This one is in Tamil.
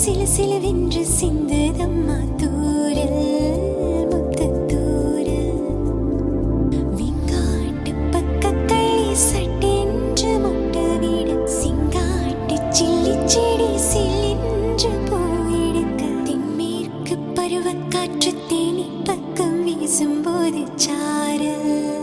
சில சிலவென்று சிந்துதம்மா தூரல் முத்தத்தூரல் விங்காட்டு பக்கத்தள்ளி சட்டென்று முட்டவிட சிங்காட்டு சில்லி செடி சில்லென்று போயிடுக்க தென்மேற்கு பருவக்காற்று தேனி பக்கம் வீசும்போது சாரல்